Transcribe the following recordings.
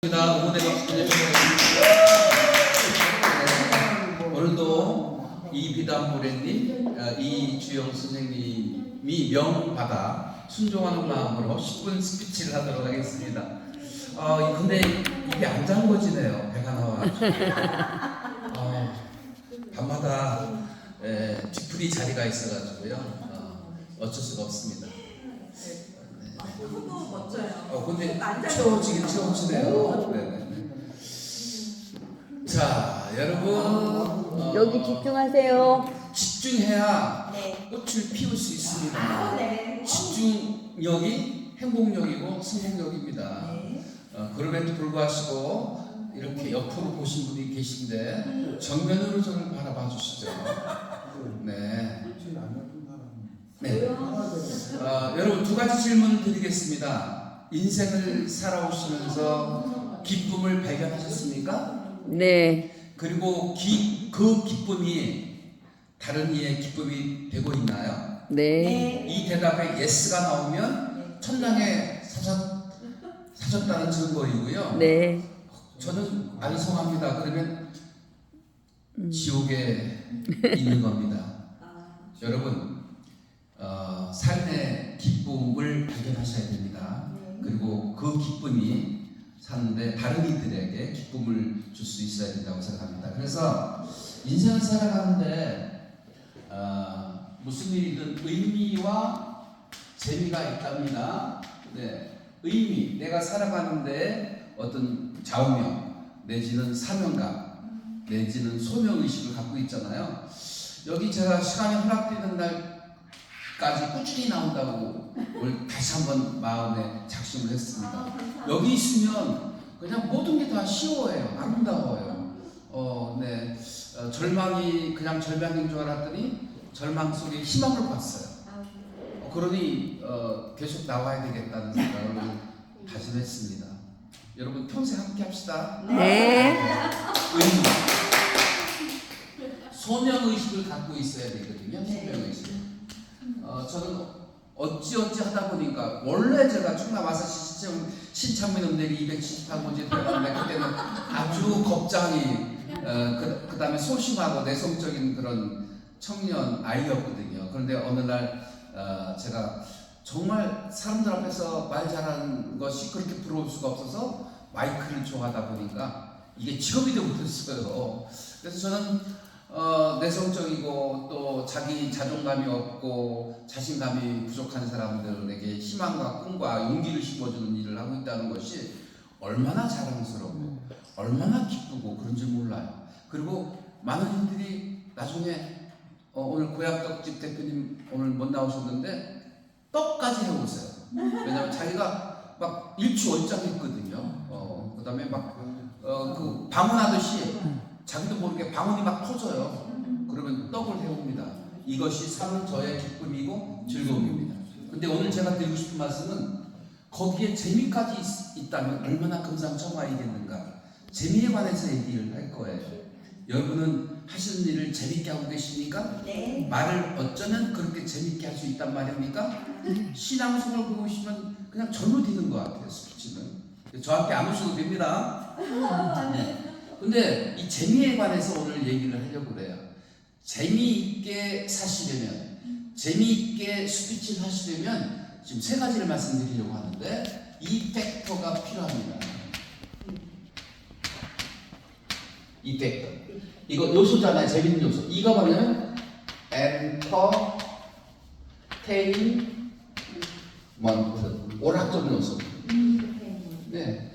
응원의 박수 보내주세요. 오늘도 이비담모래님, 이주영 선생님이 명받아 순종하는 마음으로 10분 스피치를 하도록 하겠습니다. 근데 입이 안 잠궈지네요. 배가 나와. 밤마다 뒤풀이 자리가 있어가지고요. 어쩔 수가 없습니다. 너무 멋져요. 근데 채워지긴 채워지네요. 네네. 자, 여러분 여기 집중하세요. 집중해야 네. 꽃을 피울 수 있습니다. 네. 집중력이 행복력이고 성공력입니다. 네. 그럼에도 불구하고 이렇게 옆으로 보신 분이 계신데 정면으로 저를 바라봐 주시죠. 네. 네. 여러분 두 가지 질문을 드리겠습니다. 인생을 살아오시면서 기쁨을 발견하셨습니까? 네. 그리고 그 기쁨이 다른 이의 기쁨이 되고 있나요? 네. 이 대답에 예스가 나오면 천당에 사셨다는 증거이고요. 네. 저는 안송합니다. 그러면 지옥에 있는 겁니다. 여러분 삶의 기쁨을 발견하셔야 됩니다. 그리고 그 기쁨이 사는데 다른 이들에게 기쁨을 줄 수 있어야 된다고 생각합니다. 그래서 인생을 살아가는데 무슨 일이든 의미와 재미가 있답니다. 네, 의미, 내가 살아가는데 어떤 좌우명 내지는 사명감 내지는 소명의식을 갖고 있잖아요. 여기 제가 시간이 허락되는 날까지 꾸준히 나온다고 오늘 다시 한번 마음에 작심을 했습니다. 여기 있으면 그냥 모든 게 다 쉬워요. 아름다워요. 네. 절망이 그냥 절망인 줄 알았더니 절망 속에 희망을 봤어요. 그러니 계속 나와야 되겠다는 생각을 다짐했습니다. 여러분 평생 함께 합시다. 네. 의미. 소명의식을 갖고 있어야 되거든요. 소명의식. 저는 어찌어찌 하다 보니까 원래 제가 충남 와서 신창민 음대리 278문제 들어갔는데 그때는 아주 겁장이 그 다음에 소심하고 내성적인 그런 청년 아이였거든요. 그런데 어느 날 제가 정말 사람들 앞에서 말 잘하는 것이 그렇게 부러울 수가 없어서 마이크를 좋아하다 보니까 이게 직업이 되어버렸어요. 그래서 저는 내성적이고 또 자기 자존감이 없고 자신감이 부족한 사람들에게 희망과 꿈과 용기를 심어주는 일을 하고 있다는 것이 얼마나 자랑스럽고 얼마나 기쁘고 그런지 몰라요. 그리고 많은 분들이 나중에 오늘 고약떡집 대표님 오늘 못 나오셨는데 떡까지 해오세요. 왜냐하면 자기가 막 일취월장했거든요. 그 다음에 막 그 방문하듯이 자기도 모르게 방언이 막 터져요. 그러면 떡을 해옵니다. 이것이 사는 저의 기쁨이고 즐거움입니다. 근데 오늘 제가 드리고 싶은 말씀은 거기에 재미까지 있다면 얼마나 금상첨화이겠는가. 재미에 관해서 얘기를 할 거예요. 여러분은 하시는 일을 재밌게 하고 계십니까? 네. 말을 어쩌면 그렇게 재밌게 할 수 있단 말입니까? 신앙송을 보고 있으면 그냥 절로 되는 것 같아요. 스피치는. 저한테 안 오셔도 됩니다. 네. 근데 이 재미에 관해서 오늘 얘기를 하려고 그래요. 재미있게 사시려면, 재미있게 스피치를 하시려면 지금 세 가지를 말씀드리려고 하는데 이 팩터가 필요합니다. 이 팩터. 이거 요소잖아요. 재밌는 요소. 이거 뭐냐면 엔터테인먼트. 오락적 요소. 네.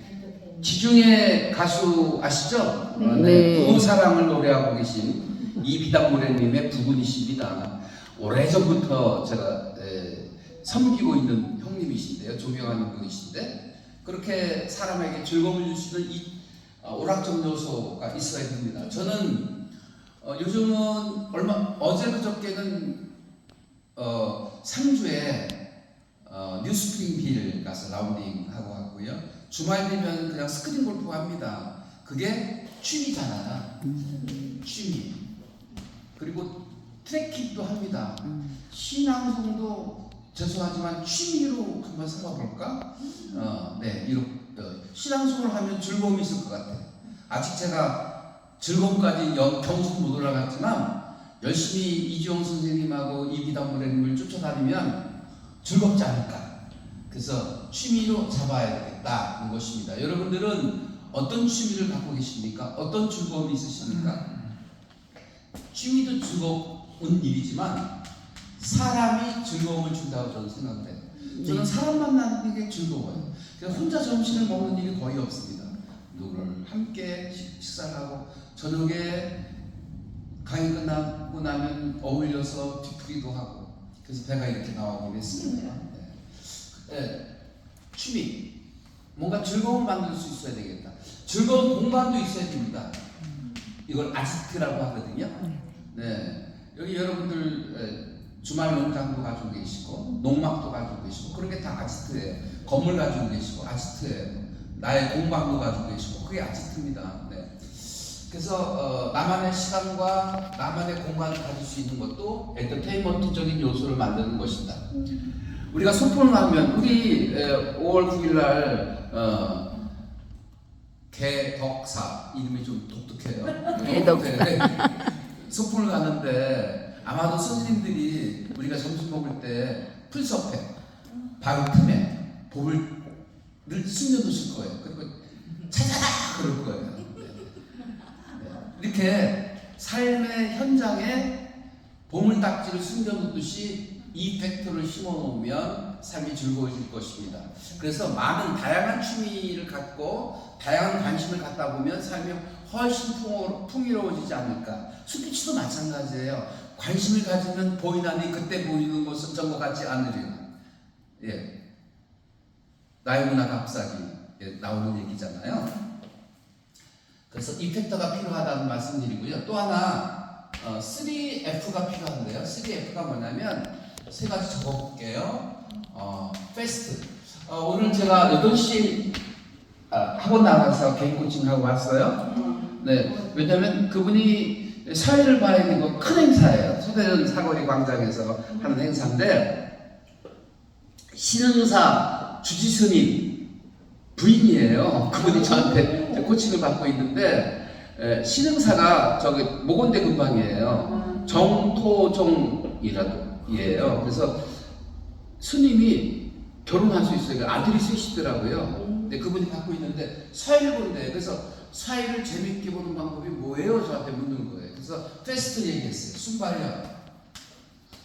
지중해 가수 아시죠? 네. 부부사랑을 노래하고 계신 이비담모래님의 부군이십니다. 오래전부터 제가 섬기고 있는 형님이신데요. 존경하는 분이신데 그렇게 사람에게 즐거움을 줄 수 있는 이 오락적 요소가 있어야 됩니다. 저는 요즘은 어제 그저께는 상주에 뉴스프링필 가서 라운딩하고 왔고요. 주말 되면 그냥 스크린 골프 합니다. 그게 취미잖아요. 취미. 그리고 트레킹도 합니다. 신앙송도 죄송하지만 취미로 한번 삼아볼까? 네, 신앙생활을 하면 즐거움이 있을 것 같아요. 아직 제가 즐거움까지 경수도 못 올라갔지만 열심히 이주영 선생님하고 이비담고래님을 쫓아다니면 즐겁지 않을까. 그래서 취미로 잡아야 되겠다 는 것입니다. 여러분들은 어떤 취미를 갖고 계십니까? 어떤 즐거움이 있으십니까? 취미도 즐거운 일이지만 사람이 즐거움을 준다고 저는 생각을 해요. 저는 사람 만나는 게 즐거워요. 그냥 혼자 점심을 먹는 일이 거의 없습니다. 누구를 함께 식사를 하고 저녁에 강의 끝나고 나면 어울려서 뒤풀이도 하고 그래서 배가 이렇게 나오긴 했습니다. 네. 취미 뭔가 즐거움을 만들 수 있어야 되겠다. 즐거운 공간도 있어야 됩니다. 이걸 아지트라고 하거든요. 네. 여기 여러분들 주말 농장도 가지고 계시고 농막도 가지고 계시고 그런 게 다 아지트예요. 건물 가지고 계시고 아지트예요. 나의 공방도 가지고 계시고 그게 아지트입니다. 네. 그래서 나만의 시간과 나만의 공간을 가질 수 있는 것도 엔터테인먼트적인 요소를 만드는 것이다. 우리가 소풍을 하면 우리 5월 9일날 개덕사 이름이 좀 독특해요. 개덕사. 소풍을 가는데 아마도 선생님들이 우리가 점심 먹을 때 풀숲에 바로 틈에 보물을 숨겨놓으실 거예요. 그리고 찾아라 그럴 거예요. 이렇게 삶의 현장에 보물딱지를 숨겨놓듯이 이펙트를 심어놓으면 삶이 즐거워질 것입니다. 그래서 많은 다양한 취미를 갖고 다양한 관심을 갖다 보면 삶이 훨씬 풍요로워지지 않을까. 숲빛도 마찬가지예요. 관심을 가지면 보이나니 그때 보이는 것은 전과 같지 않으리라. 예. 나의 문화 값싸기 나오는 얘기잖아요. 그래서 이펙터가 필요하다는 말씀드리고요. 또 하나 3F가 필요한데요. 3F가 뭐냐면 세 가지 적어볼게요. 페스트. 오늘 제가 8시 학원 나가서 개인 코칭하고 왔어요. 네, 왜냐면 그분이 사회를 봐야 되는 거 큰 행사예요. 서대전 사거리 광장에서 하는 행사인데 신흥사 주지스님 부인이에요. 그분이 저한테 코칭을 받고 있는데 신흥사가 저기 모건대 근방이에요. 정토종이라도 이에요. 그래서 스님이 결혼할 수 있어요. 아들이 셋이더라고요. 근데 그분이 갖고 있는데 사회를 본대요. 그래서 사회를 재밌게 보는 방법이 뭐예요? 저한테 묻는 거예요. 그래서 페스트 얘기했어요. 순발력.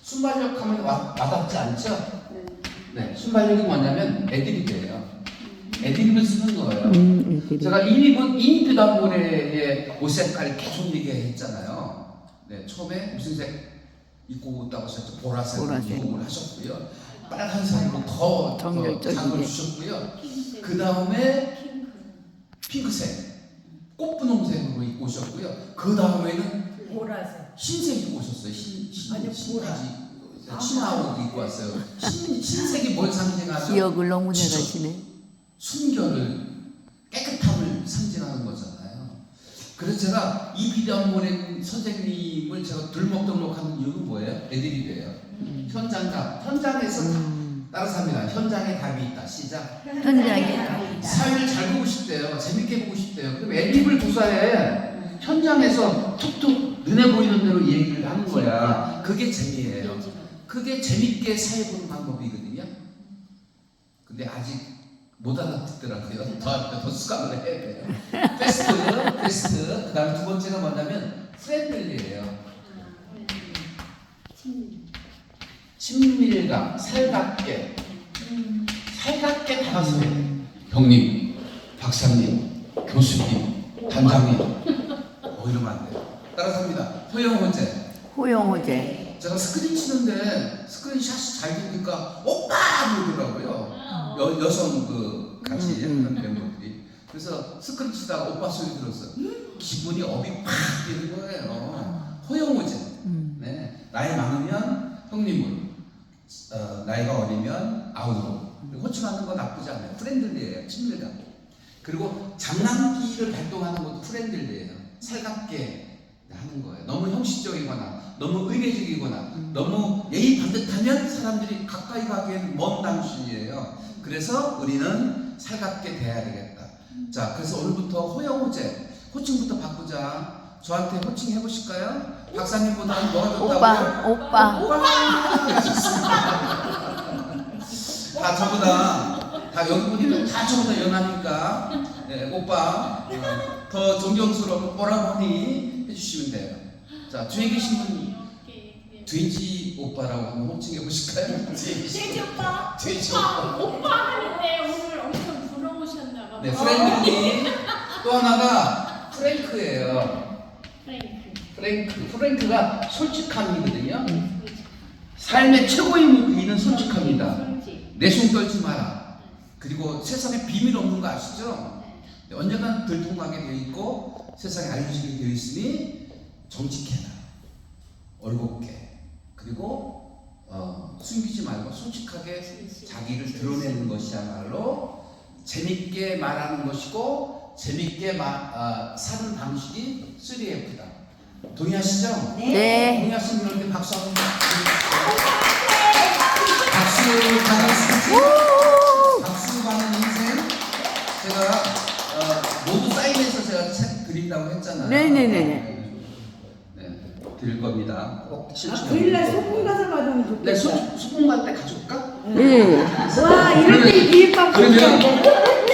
순발력 하면 와닿지 않죠? 네. 순발력이 뭐냐면 애드립이에요. 애드립을 쓰는 거예요. 제가 이미피 단골의 옷 색깔 계속 얘기했잖아요. 네. 처음에 무슨 색 입고 있다고 하셨죠? 보라색으로 하셨고요. 빨간색으로 더 장을 주셨고요. 그 다음에 핑크색, 꽃분홍색으로 입고 오셨고요. 그 다음에는 보라색, 흰색 입고 오셨어요. 보라. 치마옷 입고 왔어요. 흰색이 뭘 상징하죠? 기억을 너무 잘하시네. 순결을, 깨끗함을 상징하는 거잖아요. 그래서 제가 이 비단모래 선생님을 제가 들먹들먹하는 이유는 뭐예요? 애드립이에요. 현장에서 따라서 합니다. 현장에 답이 있다. 시작. 현장에 사회를 잘 보고 싶대요. 재밌게 보고 싶대요. 그럼 애드립을 구사해. 현장에서 툭툭 눈에 보이는 대로 얘기를 하는 거야. 그게 재미예요. 그게 재밌게 사회 보는 방법이거든요. 근데 아직 못 알아듣더라고요. 더 수강을 해야 돼요. 페스트. 그 다음 두 번째가 뭐냐면 프렌들리예요. 친밀감, 살갑게 다가서요. 형님, 박사님, 교수님, 단장님 이러면 안 돼요. 따라서 합니다. 호영호제. 제가 스크린 치는데 스크린샷이 잘 되니까 오빠 그러더라고요. 여성 같이 하는 멤버들이. 그래서 스크린 치다가 오빠 소리 들었어요. 기분이 업이 팍 되는 거예요. 호영호제. 네. 나이 많으면 형님을, 나이가 어리면 아우로. 호칭하는 건 나쁘지 않아요. 프렌들리예요. 친밀감. 그리고 장난기를 발동하는 것도 프렌들리예요. 살갑게 하는 거예요. 너무 형식적이거나 너무 의례적이거나 너무 예의 반듯하면 사람들이 가까이 가기에는 먼 당신이에요. 그래서 우리는 살갑게 대해야 되겠다. 자, 그래서 오늘부터 호영호제 호칭부터 바꾸자. 저한테 호칭 해보실까요? 박사님보다는 뭐가 좋다고요? 오빠. 오빠! 다 저보다, 다 여기 분들은 다 저보다 연하니까, 네, 오빠, 더 존경스러운 오라버니 해주시면 돼요. 자, 뒤에 계신 분, 돼지 오빠라고 한번 호칭해 보실까요? 돼지 오빠. 돼지 오빠. 오빠 하는데 오늘 엄청 부러우셨나 봐. 네, 프랭크님. 또 하나가 프랭크예요. 프랭크가 솔직함이거든요. 삶의 최고의 무기는 솔직합니다. 내숭 떨지 마라. 그리고 세상에 비밀 없는 거 아시죠? 언젠가 들통나게 되어 있고 세상에 알려지게 되어 있으니 정직해라. 얼곱게. 그리고 숨기지 말고 솔직하게 자기를 드러내는 것이야말로 재밌게 말하는 것이고 재밌게 사는 방식이 3F다. 동의하시죠? 네. 동의하시는 분들께 박수 한번 박수 받는 수지 박수 받는 인생. 제가 모두 사인해서 제가 책 드린다고 했잖아요. 네네네네. 네, 드릴 겁니다. 꼭 실천. 그일날 소풍 가서 받으면 좋겠다. 네, 소풍 갈 때 가져올까? 네. 와 이럴 때 비빔밥 그러면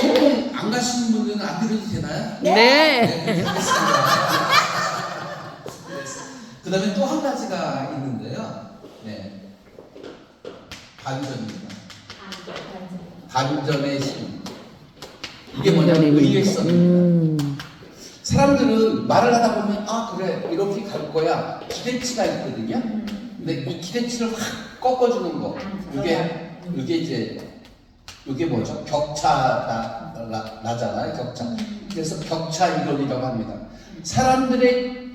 소풍 안 가시는 분들은 안 드려도 되나요? 네. 네, 그렇게 하겠습니다. 그 다음에 또 한 가지가 있는데요. 네. 반전입니다. 반전의 힘. 이게 뭐냐면 의외성입니다. 사람들은 말을 하다 보면 아 그래 이렇게 갈 거야 기대치가 있거든요. 근데 이 기대치를 확 꺾어주는 거 이게 이제 이게 뭐죠? 격차 나잖아요. 격차. 그래서 격차 이론이라고 합니다. 사람들의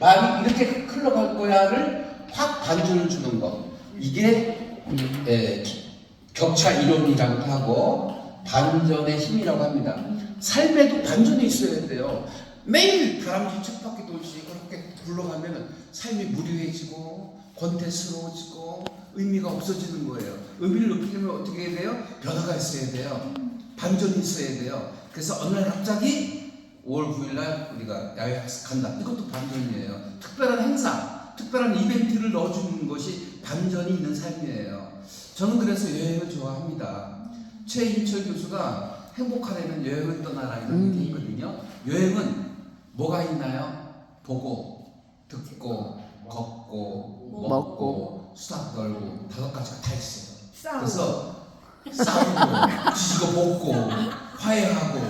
마음이 이렇게 흘러갈 거야를 확 반전을 주는 거. 이게 격차 이론이라고 하고 반전의 힘이라고 합니다. 삶에도 반전이 있어야 돼요. 매일 다람쥐 쳇바퀴 돌듯이 그렇게 굴러가면 삶이 무료해지고 권태스러워지고 의미가 없어지는 거예요. 의미를 높이려면 어떻게 해야 돼요? 변화가 있어야 돼요. 반전이 있어야 돼요. 그래서 어느 날 갑자기 5월 9일날 우리가 야외 학습한다. 이것도 반전이에요. 특별한 행사, 특별한 이벤트를 넣어주는 것이 반전이 있는 삶이에요. 저는 그래서 여행을 좋아합니다. 최인철 교수가 행복하려면 여행을 떠나라 이런 게 있거든요. 여행은 뭐가 있나요? 보고, 듣고, 걷고, 먹고, 수다 떨고 5가지가 다 있어요. 그래서 싸우고, 지지고 볶고, 화해하고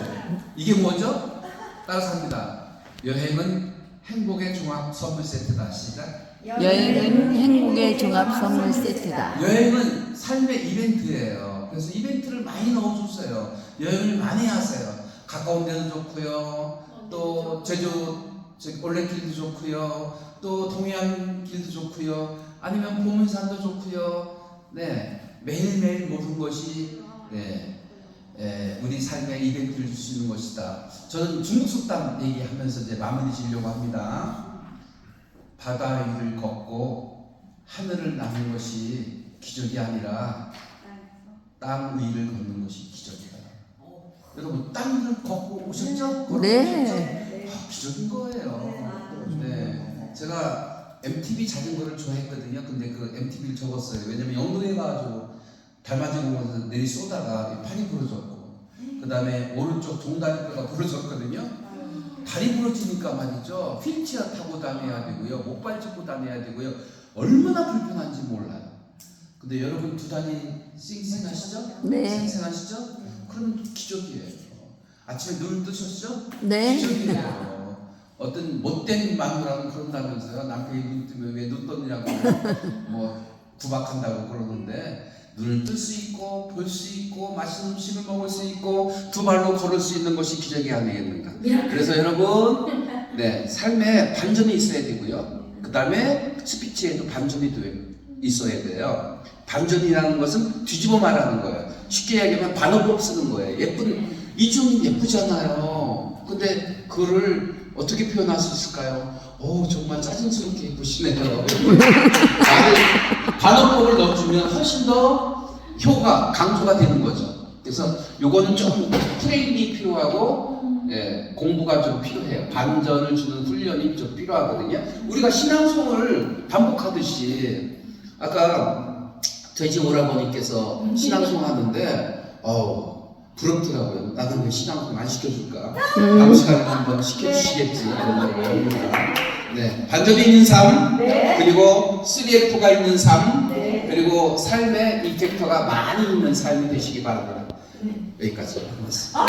이게 뭐죠? 따라서 합니다. 여행은 행복의 종합 선물 세트다. 시작. 여행은 행복의 종합 선물 세트다. 여행은 삶의 이벤트예요. 그래서 이벤트를 많이 넣어주세요. 여행을 많이 하세요. 가까운 데도 좋고요. 또 제주 올레길도 좋고요. 또 동해안 길도 좋고요. 아니면 보문산도 좋고요. 네, 매일매일 모든 것이 우리 삶에 이벤트를 줄 수 있는 것이다. 저는 중국 속담 얘기하면서 이제 마무리 지으려고 합니다. 바다 위를 걷고 하늘을 나는 것이 기적이 아니라 땅 위를 걷는 것이 기적이다. 여러분 땅 위를 걷고 오셨죠? 네. 기적인 거예요. 네, 제가 MTB 자전거를 좋아했거든요. 근데 그 MTB를 접었어요. 왜냐면 영도에 가가지고 달맞이 공원에서 내리 쏘다가 팔이 부러졌고 그 다음에 오른쪽 종다리뼈가 부러졌거든요. 다리 부러지니까 말이죠. 휠체어 타고 다녀야 되고요. 목발 짚고 다녀야 되고요. 얼마나 불편한지 몰라요. 근데 여러분 두 다리 쌩쌩하시죠? 네. 쌩쌩하시죠? 그러면 기적이에요. 아침에 눈을 뜨셨죠? 네. 기적이에요. 어떤 못된 마누라는 그런다면서요. 남편이 눈 뜨면 왜 눈 떴냐고 뭐 구박한다고 그러는데 눈을 뜰 수 있고 볼 수 있고 맛있는 음식을 먹을 수 있고 두 발로 걸을 수 있는 것이 기적이 아니겠는가. 그래서 여러분 삶에 반전이 있어야 되고요. 그 다음에 스피치에도 반전이 있어야 돼요. 반전이라는 것은 뒤집어 말하는 거예요. 쉽게 얘기하면 반어법 쓰는 거예요. 이중이 예쁘잖아요. 근데 그거를 어떻게 표현할 수 있을까요? 정말 짜증스럽게 예쁘시네요. 반어법을 넣어주면 훨씬 더 강조가 되는 거죠. 그래서 요거는 좀 트레이닝이 필요하고 예, 공부가 좀 필요해요. 반전을 주는 훈련이 좀 필요하거든요. 우리가 신앙송을 반복하듯이 아까 돼지 오라버니께서 신앙송 하는데 부럽더라고요. 나는 왜 신앙송 안 시켜줄까? 다음 시간에 한번 시켜주시겠지. 네, 반전이 있는 삶, 그리고 3F가 있는 삶, 그리고 삶의 이펙터가 많이 있는 삶이 되시기 바랍니다. 여기까지 하겠습니다.